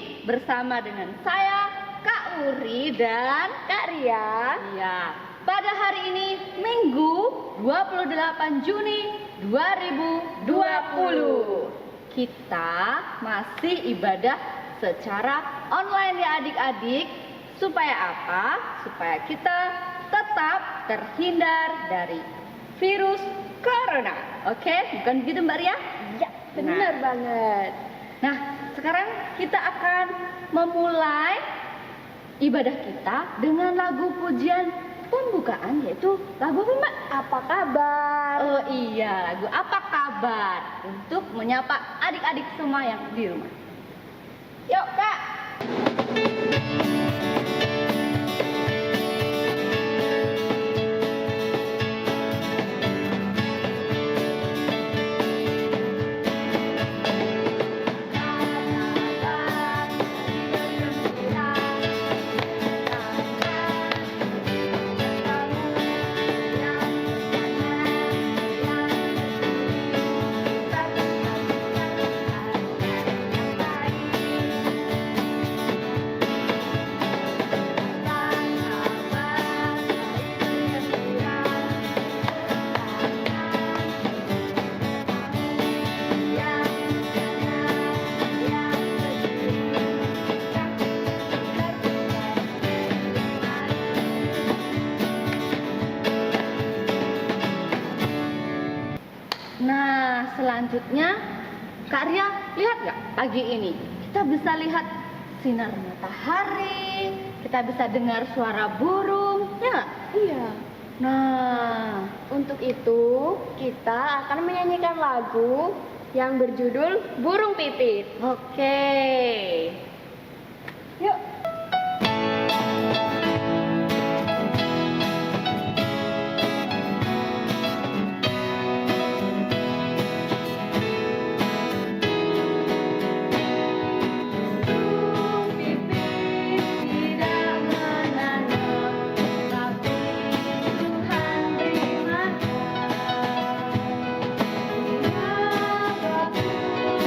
lagi bersama dengan saya, Kak Uri dan Kak Ria. Iya. Pada hari ini Minggu 28 Juni 2020. Kita masih ibadah secara online ya adik-adik. Supaya apa? Supaya kita tetap terhindar dari virus corona. Oke, bukan begitu Mbak Ria? Ya, benar banget. Nah, sekarang kita akan memulai ibadah kita dengan lagu pujian pembukaan, yaitu lagu apa Mbak? Apa kabar? Oh iya, lagu Apa Kabar untuk menyapa adik-adik semua yang di rumah. Yuk Kak. Nah, selanjutnya Kak Ria, lihat nggak pagi ini? Kita bisa lihat sinar matahari, kita bisa dengar suara burung, ya nggak? Iya. Nah, Untuk itu, kita akan menyanyikan lagu yang berjudul Burung Pipit. oke. Yuk. Burung pipit tidak menanam, tapi Tuhan beri makan. Dia bagus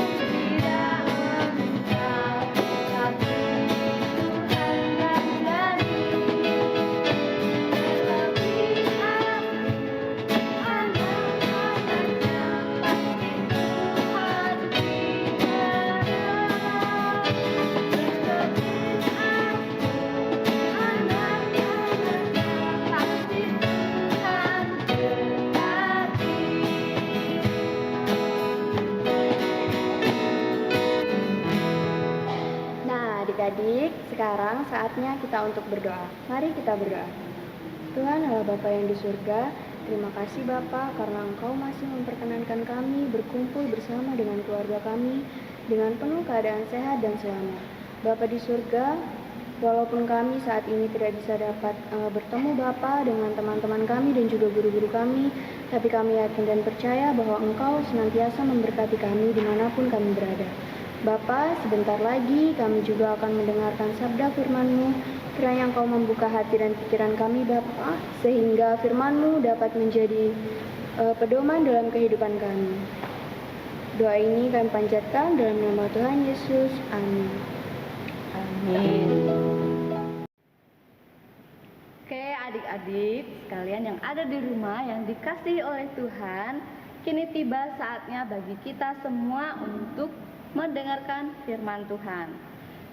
tidak mengucap, tapi Tuhan ganjari. Tetapi aku, anak-anaknya, pasti Tuhan pelihara. Nah, adik-adik, sekarang saatnya kita untuk berdoa. Mari kita berdoa. Tuhan Allah Bapa yang di surga, terima kasih Bapa karena Engkau masih memperkenankan kami berkumpul bersama dengan keluarga kami dengan penuh keadaan sehat dan selamat. Bapa di surga, walaupun kami saat ini tidak bisa dapat bertemu Bapa dengan teman-teman kami dan juga guru-guru kami, tapi kami yakin dan percaya bahwa Engkau senantiasa memberkati kami dimanapun kami berada. Bapa, sebentar lagi kami juga akan mendengarkan sabda firman-Mu. Kiranya Engkau membuka hati dan pikiran kami Bapa, sehingga firman-Mu dapat menjadi pedoman dalam kehidupan kami. Doa ini kami panjatkan dalam nama Tuhan Yesus. Amin. Amin. Oke adik-adik sekalian yang ada di rumah yang dikasihi oleh Tuhan, kini tiba saatnya bagi kita semua untuk mendengarkan firman Tuhan.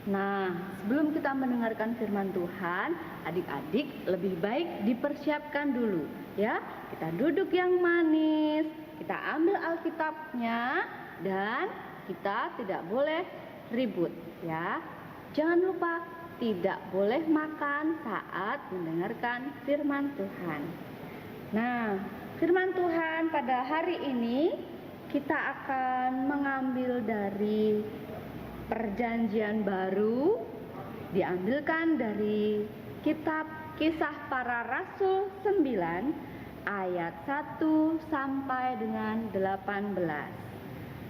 Nah, sebelum kita mendengarkan firman Tuhan, adik-adik lebih baik dipersiapkan dulu ya. Kita duduk yang manis, kita ambil Alkitabnya, dan kita tidak boleh ribut ya. Jangan lupa tidak boleh makan saat mendengarkan firman Tuhan. Nah, firman Tuhan pada hari ini kita akan mengambil dari Perjanjian Baru, diambilkan dari kitab Kisah Para Rasul 9 ayat 1 sampai dengan 18.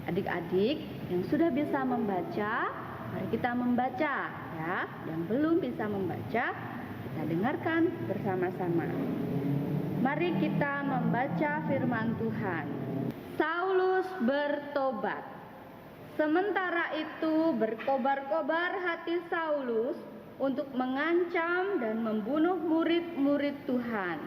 Adik-adik yang sudah bisa membaca, mari kita membaca ya. Yang belum bisa membaca, kita dengarkan bersama-sama. Mari kita membaca firman Tuhan. Saulus bertobat. Sementara itu berkobar-kobar hati Saulus untuk mengancam dan membunuh murid-murid Tuhan.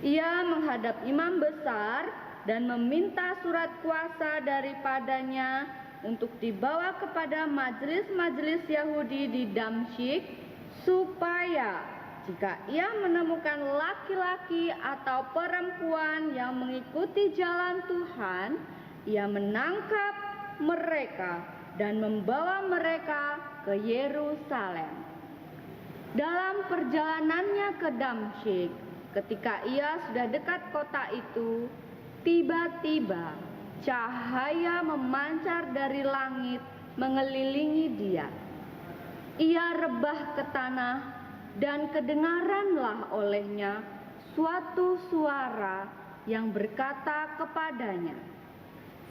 Ia menghadap imam besar dan meminta surat kuasa daripadanya untuk dibawa kepada majelis-majelis Yahudi di Damsyik, supaya jika ia menemukan laki-laki atau perempuan yang mengikuti jalan Tuhan, ia menangkap mereka dan membawa mereka ke Yerusalem. Dalam perjalanannya ke Damsyik, ketika ia sudah dekat kota itu, tiba-tiba cahaya memancar dari langit mengelilingi dia. Ia rebah ke tanah dan kedengaranlah olehnya suatu suara yang berkata kepadanya,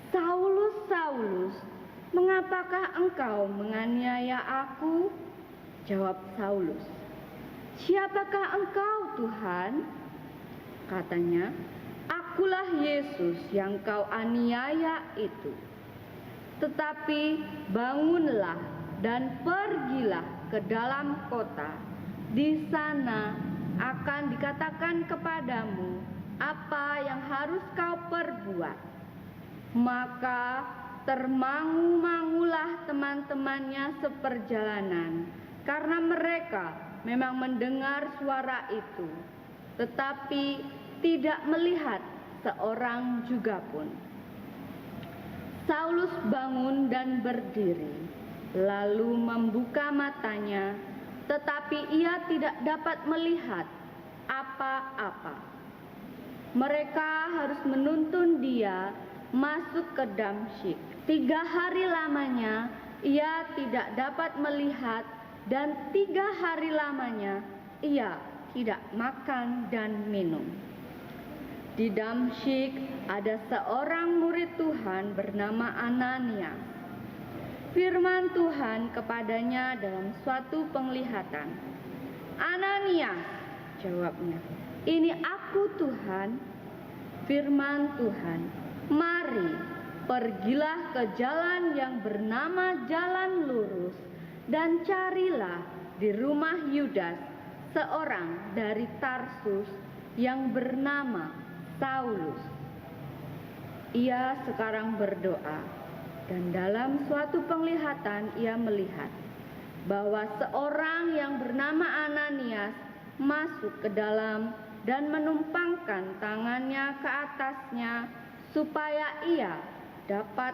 "Saulus, Saulus, mengapakah engkau menganiaya aku?" Jawab Saulus, "Siapakah engkau, Tuhan?" Katanya, "Akulah Yesus yang kau aniaya itu. Tetapi bangunlah dan pergilah ke dalam kota. Di sana akan dikatakan kepadamu apa yang harus kau perbuat." Maka termangu-mangulah teman-temannya seperjalanan, karena mereka memang mendengar suara itu, tetapi tidak melihat seorang juga pun. Saulus bangun dan berdiri, lalu membuka matanya, tetapi ia tidak dapat melihat apa-apa. Mereka harus menuntun dia masuk ke Damsyik. 3 hari lamanya ia tidak dapat melihat, dan 3 hari lamanya ia tidak makan dan minum. Di Damsyik ada seorang murid Tuhan bernama Ananias. Firman Tuhan kepadanya dalam suatu penglihatan. "Ananias," jawabnya. "Ini aku, Tuhan." Firman Tuhan, "Mari, pergilah ke jalan yang bernama Jalan Lurus, dan carilah di rumah Yudas seorang dari Tarsus yang bernama Saulus. Ia sekarang berdoa, dan dalam suatu penglihatan ia melihat bahwa seorang yang bernama Ananias masuk ke dalam dan menumpangkan tangannya ke atasnya supaya ia dapat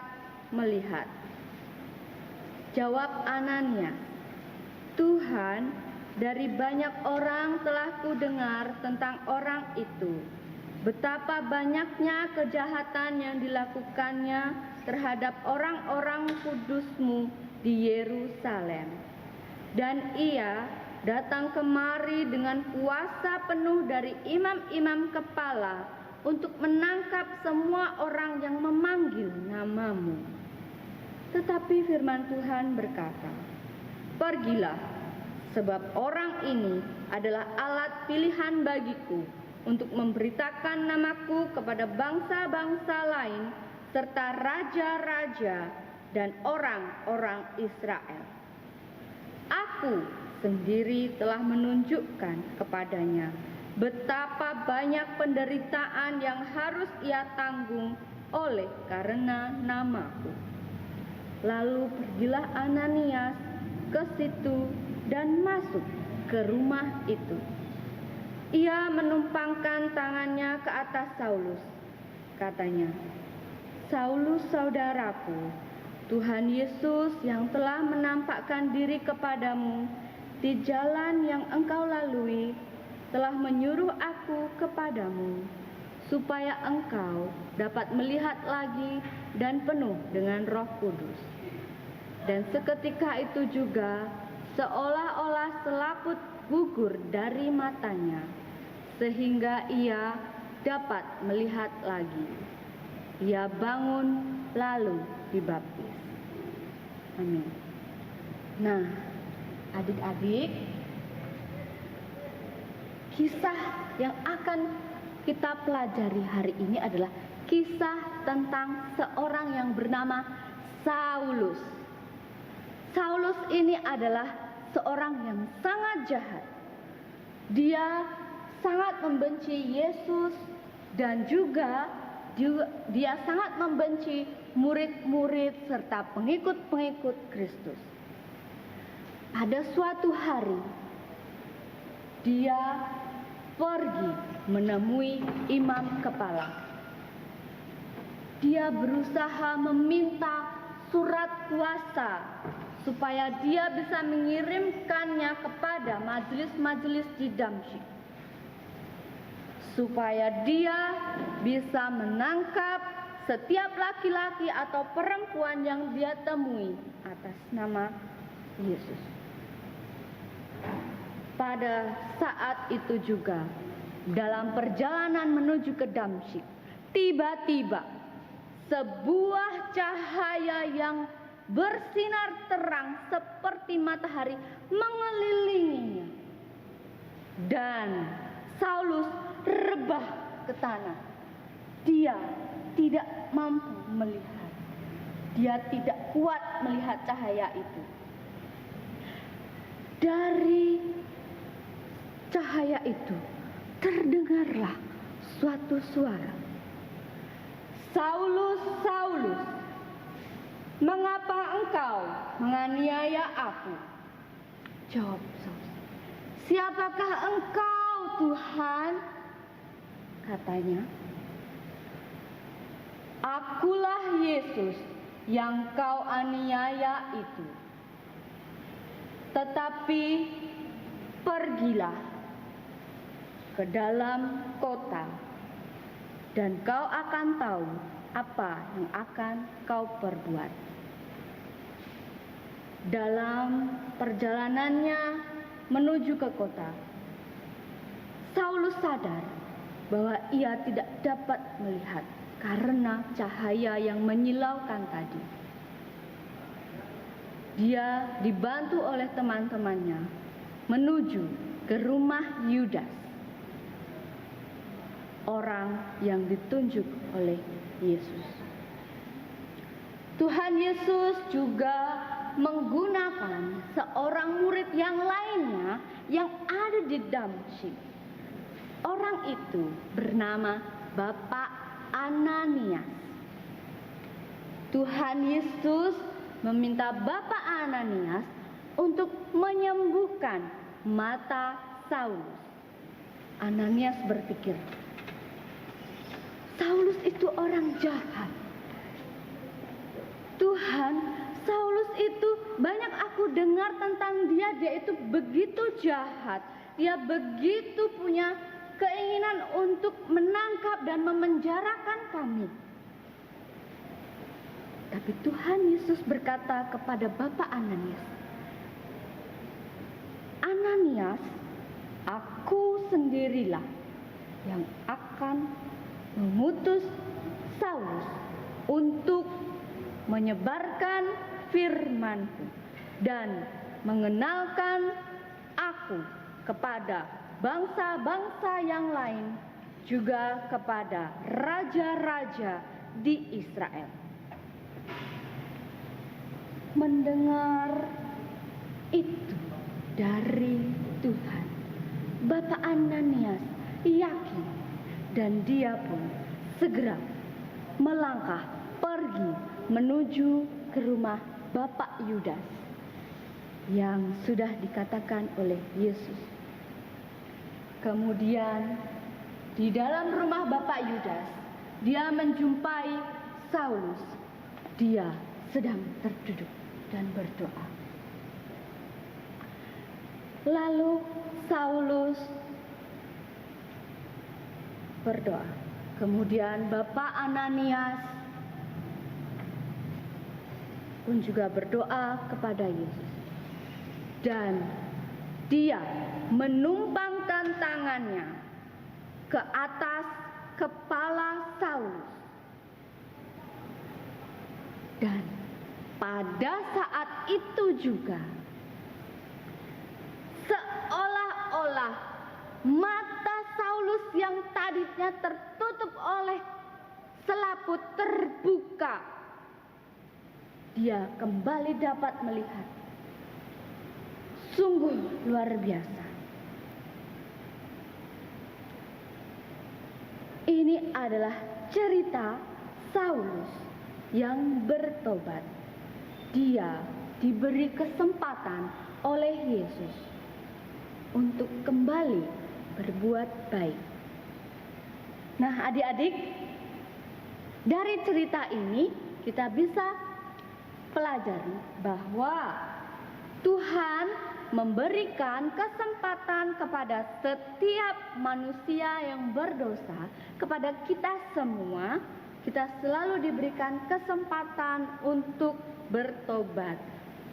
melihat." Jawab Ananias, "Tuhan, dari banyak orang telah kudengar tentang orang itu, betapa banyaknya kejahatan yang dilakukannya terhadap orang-orang kudus-Mu di Yerusalem. Dan ia datang kemari dengan kuasa penuh dari imam-imam kepala untuk menangkap semua orang yang memanggil nama-Mu." Tetapi firman Tuhan berkata, "Pergilah, sebab orang ini adalah alat pilihan bagiku untuk memberitakan namaku kepada bangsa-bangsa lain serta raja-raja dan orang-orang Israel. Aku sendiri telah menunjukkan kepadanya betapa banyak penderitaan yang harus ia tanggung oleh karena namaku." Lalu pergilah Ananias ke situ dan masuk ke rumah itu. Ia menumpangkan tangannya ke atas Saulus. Katanya, "Saulus, saudaraku, Tuhan Yesus yang telah menampakkan diri kepadamu di jalan yang engkau lalui telah menyuruh aku kepadamu, supaya engkau dapat melihat lagi dan penuh dengan Roh Kudus." Dan seketika itu juga seolah-olah selaput gugur dari matanya, sehingga ia dapat melihat lagi. Ia bangun lalu dibaptis. Amin. Nah, adik-adik, kisah yang akan kita pelajari hari ini adalah kisah tentang seorang yang bernama Saulus. Saulus ini adalah seorang yang sangat jahat. Dia sangat membenci Yesus dan juga dia sangat membenci murid-murid serta pengikut-pengikut Kristus. Pada suatu hari, dia pergi menemui imam kepala. Dia berusaha meminta surat kuasa supaya dia bisa mengirimkannya kepada majelis-majelis di Damsyik, supaya dia bisa menangkap setiap laki-laki atau perempuan yang dia temui atas nama Yesus. Pada saat itu juga, dalam perjalanan menuju ke Damsyik, tiba-tiba sebuah cahaya yang bersinar terang seperti matahari mengelilinginya, dan Saulus rebah ke tanah. Dia tidak mampu melihat. Dia tidak kuat melihat cahaya itu. Dari cahaya itu terdengarlah suatu suara. "Saulus, Saulus, mengapa engkau menganiaya aku?" Jawab Saulus, "Siapakah engkau, Tuhan?" Katanya, "Akulah Yesus yang kau aniaya itu. Tetapi pergilah ke dalam kota dan kau akan tahu apa yang akan kau perbuat." Dalam perjalanannya menuju ke kota, Saulus sadar bahwa ia tidak dapat melihat karena cahaya yang menyilaukan tadi. Dia dibantu oleh teman-temannya menuju ke rumah Yudas, orang yang ditunjuk oleh Yesus. Tuhan Yesus juga menggunakan seorang murid yang lainnya yang ada di Damsyik. Orang itu bernama Bapak Ananias. Tuhan Yesus meminta Bapak Ananias untuk menyembuhkan mata Saulus. Ananias berpikir, Saulus itu orang jahat. Tuhan, Saulus itu banyak aku dengar tentang dia itu begitu jahat. Dia begitu punya keinginan untuk menangkap dan memenjarakan kami. Tapi Tuhan Yesus berkata kepada Bapak Ananias, "Ananias, aku sendirilah yang akan mengutus Saulus untuk menyebarkan firman-Ku dan mengenalkan aku kepada bangsa-bangsa yang lain, juga kepada raja-raja di Israel." Mendengar itu dari Tuhan, Bapak Ananias yakin dan dia pun segera melangkah pergi menuju ke rumah Bapak Yudas yang sudah dikatakan oleh Yesus. Kemudian di dalam rumah Bapak Yudas, dia menjumpai Saulus. Dia sedang terduduk dan berdoa. Lalu Saulus berdoa. Kemudian Bapak Ananias pun juga berdoa kepada Yesus. Dan dia menumpangkan tangannya ke atas kepala Saulus. Dan pada saat itu juga seolah-olah mata Saulus yang tadinya tertutup oleh selaput terbuka. dia kembali dapat melihat. Sungguh luar biasa. Ini adalah cerita Saulus yang bertobat. Dia diberi kesempatan oleh Yesus untuk kembali berbuat baik. Nah, adik-adik, dari cerita ini kita bisa pelajari bahwa Tuhan memberikan kesempatan kepada setiap manusia yang berdosa, kepada kita semua. Kita selalu diberikan kesempatan untuk bertobat,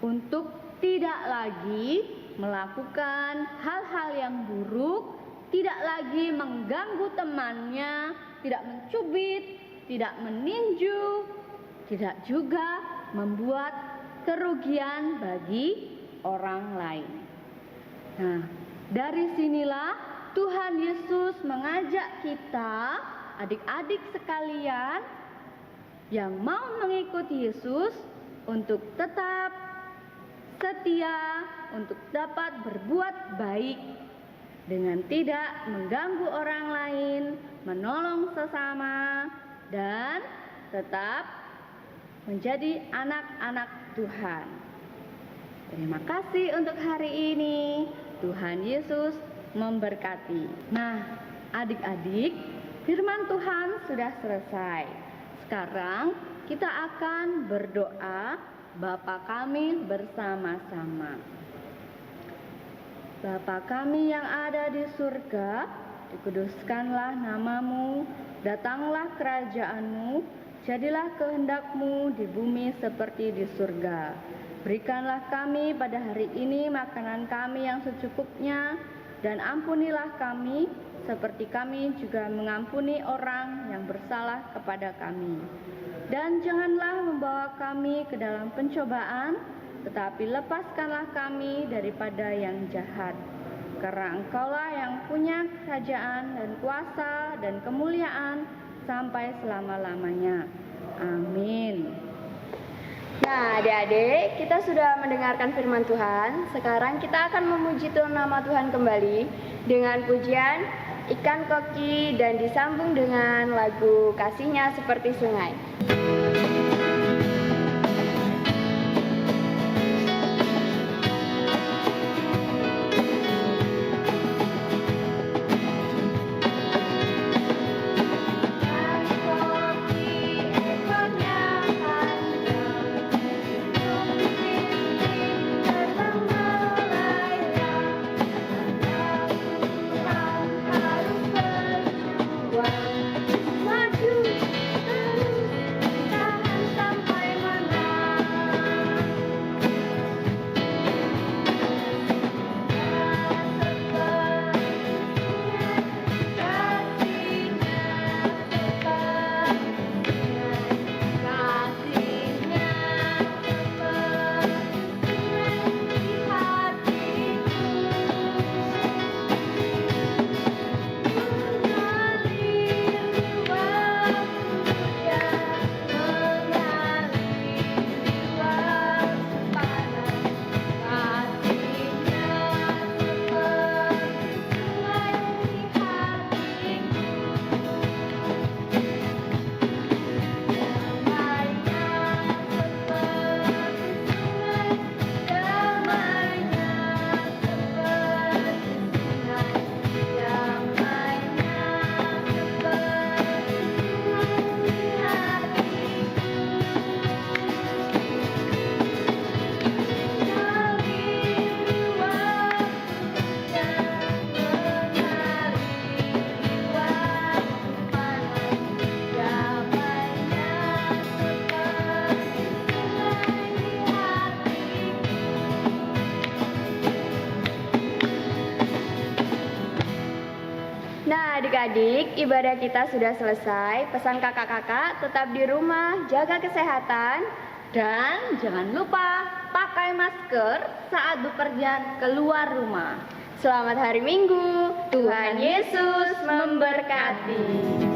untuk tidak lagi melakukan hal-hal yang buruk, tidak lagi mengganggu temannya, tidak mencubit, tidak meninju, tidak juga membuat kerugian bagi orang lain. Nah, dari sinilah Tuhan Yesus mengajak kita, adik-adik sekalian yang mau mengikuti Yesus, untuk tetap setia, untuk dapat berbuat baik dengan tidak mengganggu orang lain, menolong sesama, dan tetap menjadi anak-anak Tuhan. Terima kasih untuk hari ini. Tuhan Yesus memberkati. Nah, adik-adik, firman Tuhan sudah selesai. Sekarang kita akan berdoa Bapa kami bersama-sama. Bapa kami yang ada di surga, dikuduskanlah namamu, datanglah kerajaanmu, jadilah kehendak-Mu di bumi seperti di surga. Berikanlah kami pada hari ini makanan kami yang secukupnya, dan ampunilah kami seperti kami juga mengampuni orang yang bersalah kepada kami. Dan janganlah membawa kami ke dalam pencobaan, tetapi lepaskanlah kami daripada yang jahat. Karena Engkaulah yang punya kerajaan dan kuasa dan kemuliaan sampai selama-lamanya. Amin. Nah, adik-adik, kita sudah mendengarkan firman Tuhan. Sekarang kita akan memuji nama Tuhan kembali dengan pujian Ikan Koki dan disambung dengan lagu Kasih-Nya Seperti Sungai. Adik-adik, ibadah kita sudah selesai. Pesan kakak-kakak tetap di rumah, jaga kesehatan, dan jangan lupa pakai masker saat bepergian keluar rumah. Selamat hari Minggu. Tuhan Yesus memberkati.